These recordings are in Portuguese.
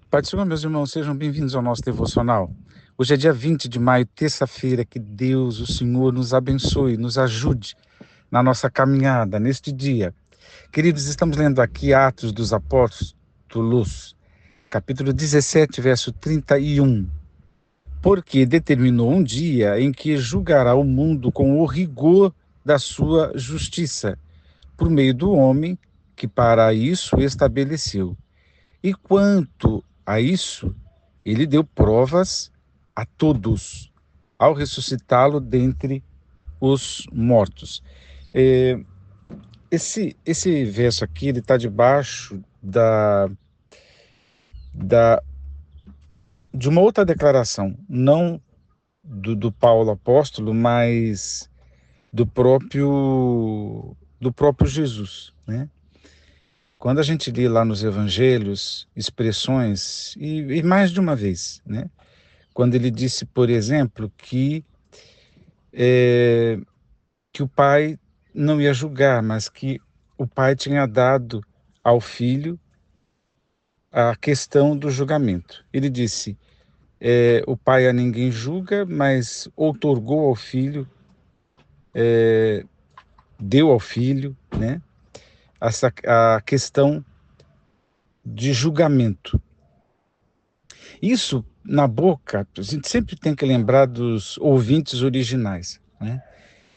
Pai do Senhor, meus irmãos, sejam bem-vindos ao nosso devocional. Hoje é dia 20 de maio, terça-feira. Que Deus, o Senhor, nos abençoe, nos ajude na nossa caminhada neste dia. Queridos, estamos lendo aqui Atos dos Apóstolos, capítulo 17, verso 31. Porque determinou um dia em que julgará o mundo com o rigor da sua justiça, por meio do homem que para isso estabeleceu. E quanto a isso, ele deu provas a todos, ao ressuscitá-lo dentre os mortos. É, esse verso aqui, ele está debaixo da, de uma outra declaração, não do Paulo apóstolo, mas do próprio Jesus, né? Quando a gente lê lá nos evangelhos expressões, e mais de uma vez, né? Quando ele disse, por exemplo, que o pai não ia julgar, mas que o pai tinha dado ao filho a questão do julgamento. Ele disse, o pai a ninguém julga, mas outorgou ao filho, deu ao filho, né, a questão de julgamento. Isso, na boca, a gente sempre tem que lembrar dos ouvintes originais, né?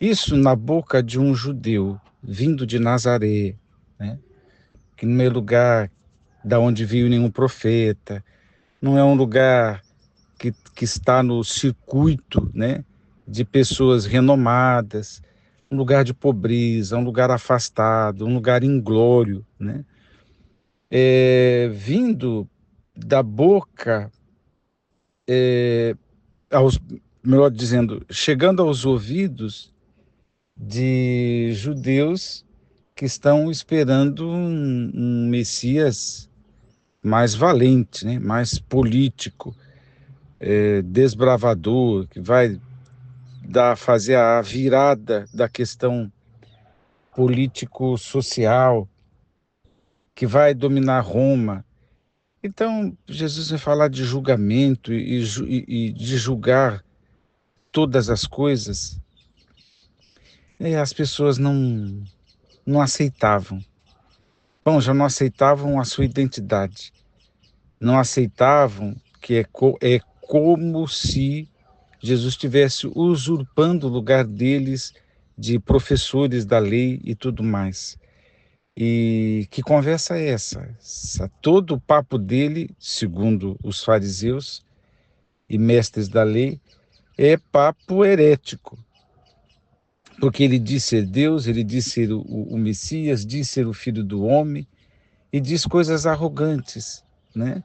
Isso na boca de um judeu vindo de Nazaré, né? Que não é lugar da onde veio nenhum profeta, não é um lugar que está no circuito, né, de pessoas renomadas, um lugar de pobreza, um lugar afastado, um lugar inglório, né? Vindo da boca, aos, melhor dizendo, chegando aos ouvidos de judeus que estão esperando um Messias mais valente, né? Mais político, desbravador, que vai fazer a virada da questão político-social, que vai dominar Roma. Então, Jesus vai falar de julgamento e de julgar todas as coisas. E as pessoas não aceitavam. Bom, já não aceitavam a sua identidade. Não aceitavam que é como se Jesus estivesse usurpando o lugar deles de professores da lei e tudo mais. E que conversa é essa? Todo o papo dele, segundo os fariseus e mestres da lei, é papo herético. Porque ele diz ser Deus, ele diz ser o Messias, diz ser o Filho do Homem, e diz coisas arrogantes, né?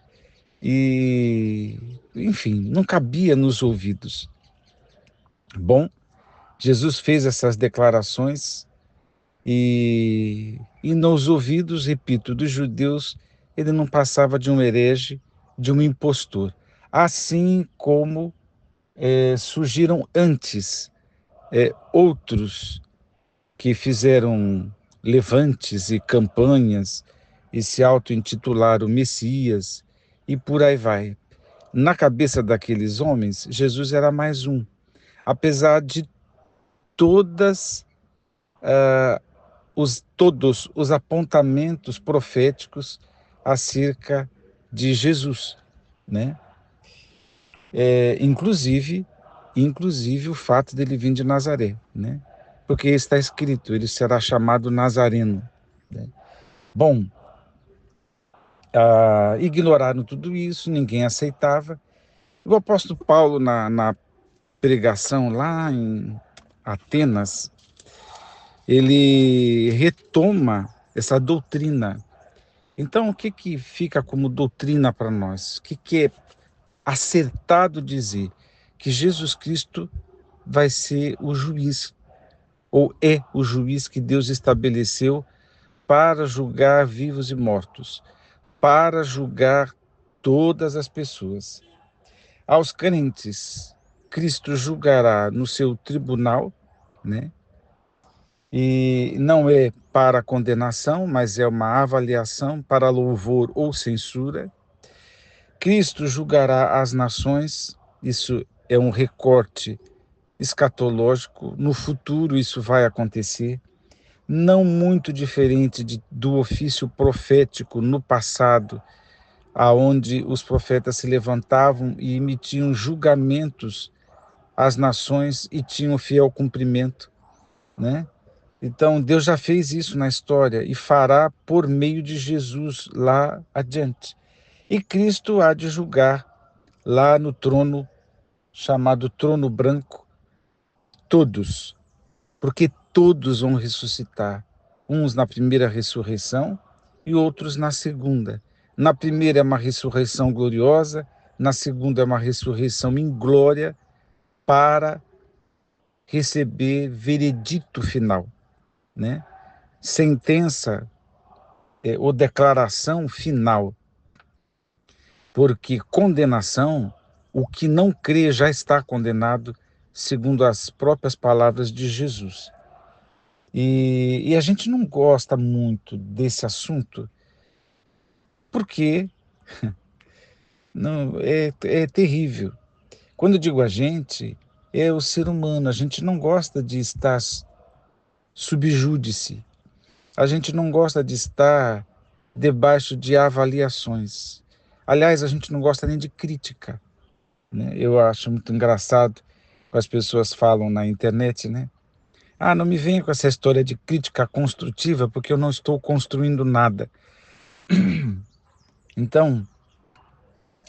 E, enfim, não cabia nos ouvidos. Bom, Jesus fez essas declarações e nos ouvidos, repito, dos judeus, ele não passava de um herege, de um impostor. Assim como surgiram antes outros que fizeram levantes e campanhas e se auto-intitularam Messias e por aí vai. Na cabeça daqueles homens, Jesus era mais um, apesar de todas todos os apontamentos proféticos acerca de Jesus, né? Inclusive o fato dele vir de Nazaré, né? Porque está escrito, ele será chamado Nazareno, né? Bom, ignoraram tudo isso, ninguém aceitava. O apóstolo Paulo, na pregação lá em Atenas, ele retoma essa doutrina. Então, o que fica como doutrina para nós? O que é acertado dizer? Que Jesus Cristo vai ser o juiz, ou é o juiz que Deus estabeleceu para julgar vivos e mortos, para julgar todas as pessoas. Aos crentes, Cristo julgará no seu tribunal, né? E não é para condenação, mas é uma avaliação para louvor ou censura. Cristo julgará as nações, isso é um recorte escatológico, no futuro isso vai acontecer, não muito diferente do ofício profético no passado, aonde os profetas se levantavam e emitiam julgamentos às nações e tinham fiel cumprimento, né? Então, Deus já fez isso na história e fará por meio de Jesus lá adiante. E Cristo há de julgar lá no trono, chamado trono branco, todos, porque todos vão ressuscitar, uns na primeira ressurreição e outros na segunda. Na primeira é uma ressurreição gloriosa, na segunda é uma ressurreição em glória para receber veredicto final, né? Sentença ou declaração final, porque condenação, o que não crê já está condenado, segundo as próprias palavras de Jesus. E a gente não gosta muito desse assunto, porque não, é terrível. Quando eu digo a gente, é o ser humano, a gente não gosta de estar subjúdice, a gente não gosta de estar debaixo de avaliações. Aliás, a gente não gosta nem de crítica, né? Eu acho muito engraçado que as pessoas falam na internet, né? Ah, não me venha com essa história de crítica construtiva, porque eu não estou construindo nada. Então,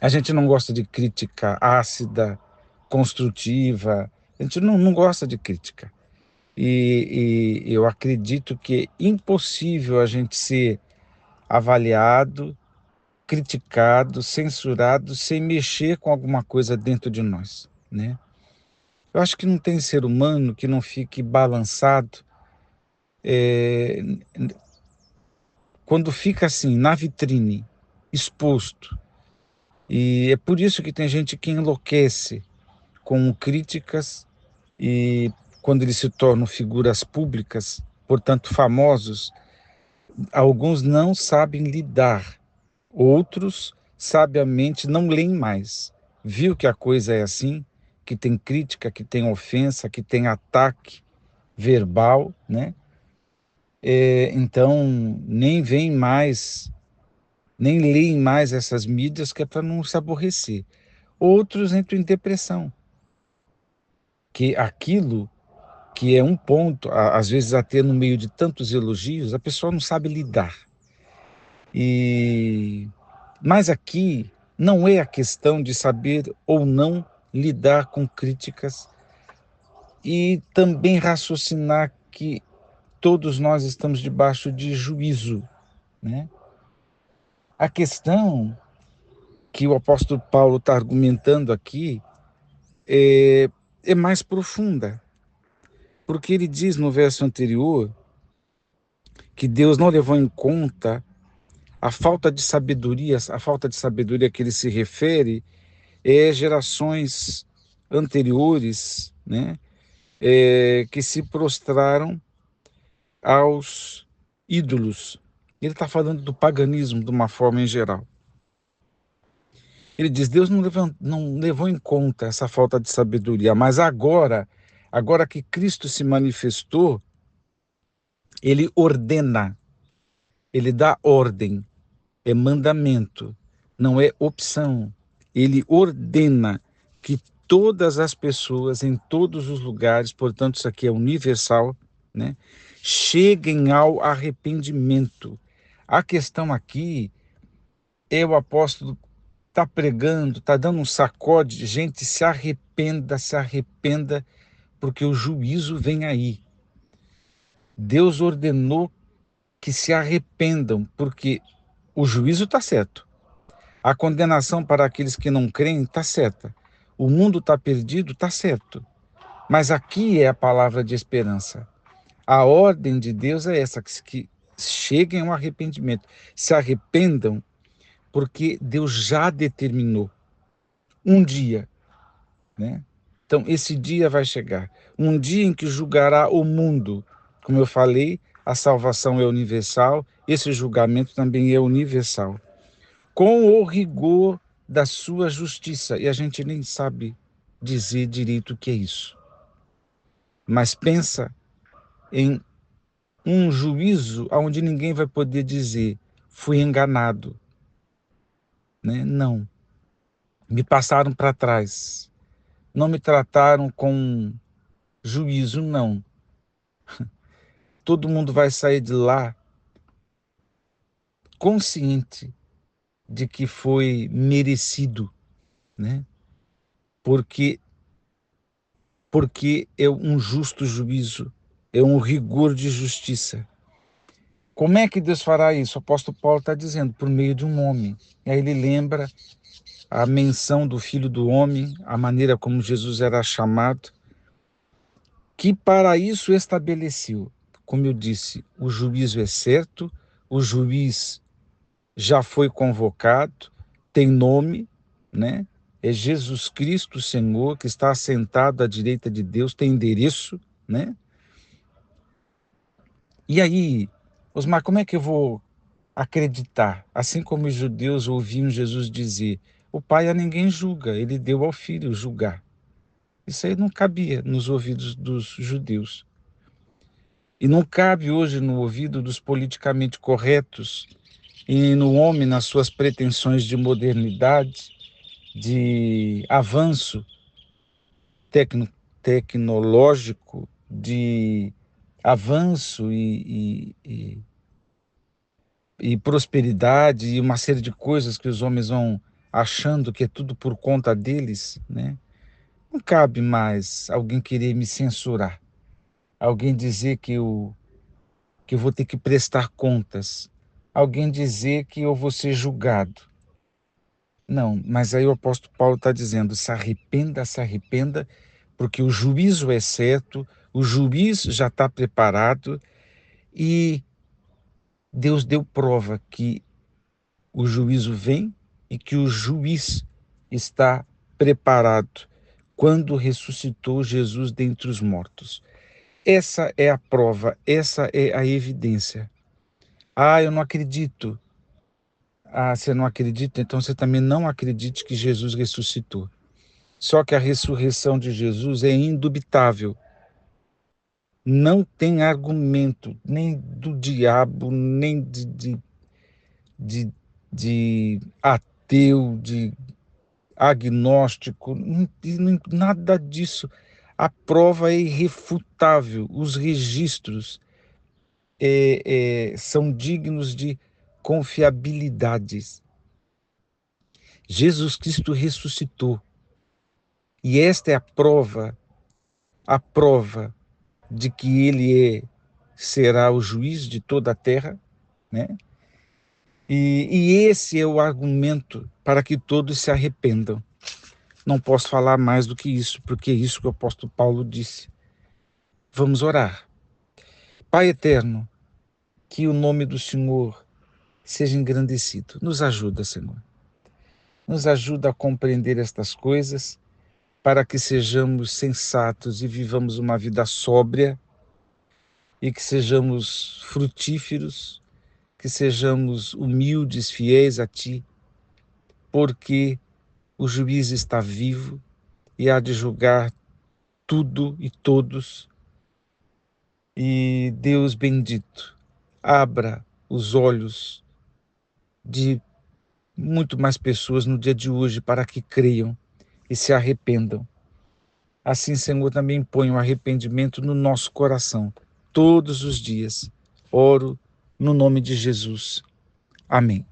a gente não gosta de crítica ácida, construtiva, a gente não gosta de crítica. E eu acredito que é impossível a gente ser avaliado, criticado, censurado, sem mexer com alguma coisa dentro de nós, né? Eu acho que não tem ser humano que não fique balançado é, quando fica assim, na vitrine, exposto. E é por isso que tem gente que enlouquece com críticas e quando eles se tornam figuras públicas, portanto famosos, alguns não sabem lidar, outros sabiamente não leem mais. Viu que a coisa é assim, que tem crítica, que tem ofensa, que tem ataque verbal, né? Então nem vem mais, nem leem mais essas mídias que é para não se aborrecer. Outros entram em depressão, que aquilo que é um ponto, às vezes até no meio de tantos elogios, a pessoa não sabe lidar. Mas aqui não é a questão de saber ou não lidar com críticas e também raciocinar que todos nós estamos debaixo de juízo, né? A questão que o apóstolo Paulo está argumentando aqui é mais profunda, porque ele diz no verso anterior que Deus não levou em conta a falta de sabedoria que ele se refere é gerações anteriores, né, que se prostraram aos ídolos. Ele está falando do paganismo de uma forma em geral. Ele diz, Deus não levou em conta essa falta de sabedoria, mas agora que Cristo se manifestou, ele ordena, ele dá ordem, é mandamento, não é opção. Ele ordena que todas as pessoas em todos os lugares, portanto isso aqui é universal, né, cheguem ao arrependimento. A questão aqui é o apóstolo está pregando, está dando um sacode, gente, se arrependa, porque o juízo vem aí. Deus ordenou que se arrependam, porque o juízo está certo. A condenação para aqueles que não creem está certa. O mundo está perdido, está certo. Mas aqui é a palavra de esperança. A ordem de Deus é essa, que cheguem ao arrependimento. Se arrependam, porque Deus já determinou um dia, né? Então, esse dia vai chegar. Um dia em que julgará o mundo. Como eu falei, a salvação é universal, esse julgamento também é universal. Com o rigor da sua justiça, e a gente nem sabe dizer direito o que é isso. Mas pensa em um juízo onde ninguém vai poder dizer, fui enganado, né? Não, me passaram para trás, não me trataram com juízo, não. Todo mundo vai sair de lá consciente de que foi merecido, né? Porque é um justo juízo, é um rigor de justiça. Como é que Deus fará isso? O apóstolo Paulo está dizendo, por meio de um homem. E aí ele lembra a menção do Filho do Homem, a maneira como Jesus era chamado, que para isso estabeleceu. Como eu disse, o juízo é certo, o juiz já foi convocado, tem nome, né? É Jesus Cristo, Senhor, que está assentado à direita de Deus, tem endereço, né? E aí, Osmar, como é que eu vou acreditar? Assim como os judeus ouviam Jesus dizer, o Pai a ninguém julga, ele deu ao Filho julgar. Isso aí não cabia nos ouvidos dos judeus. E não cabe hoje no ouvido dos politicamente corretos e no homem nas suas pretensões de modernidade, de avanço tecnológico, de avanço e prosperidade e uma série de coisas que os homens vão achando que é tudo por conta deles, né? Não cabe mais alguém querer me censurar, alguém dizer que eu vou ter que prestar contas, alguém dizer que eu vou ser julgado. Não, mas aí o apóstolo Paulo está dizendo, se arrependa, porque o juízo é certo, o juiz já está preparado e Deus deu prova que o juízo vem e que o juiz está preparado quando ressuscitou Jesus dentre os mortos. Essa é a prova, essa é a evidência. Ah, eu não acredito. Ah, você não acredita? Então você também não acredite que Jesus ressuscitou. Só que a ressurreição de Jesus é indubitável. Não tem argumento, nem do diabo, nem de, de ateu, de agnóstico, nada disso. A prova é irrefutável. Os registros são dignos de confiabilidades. Jesus Cristo ressuscitou. E esta é a prova de que será o juiz de toda a terra, né? E esse é o argumento para que todos se arrependam. Não posso falar mais do que isso, porque é isso que o apóstolo Paulo disse. Vamos orar. Pai eterno, que o nome do Senhor seja engrandecido. Nos ajuda, Senhor. Nos ajuda a compreender estas coisas para que sejamos sensatos e vivamos uma vida sóbria e que sejamos frutíferos, que sejamos humildes, fiéis a Ti, porque o juiz está vivo e há de julgar tudo e todos. E Deus bendito, abra os olhos de muito mais pessoas no dia de hoje para que creiam e se arrependam. Assim, Senhor, também põe o arrependimento no nosso coração, todos os dias. Oro no nome de Jesus. Amém.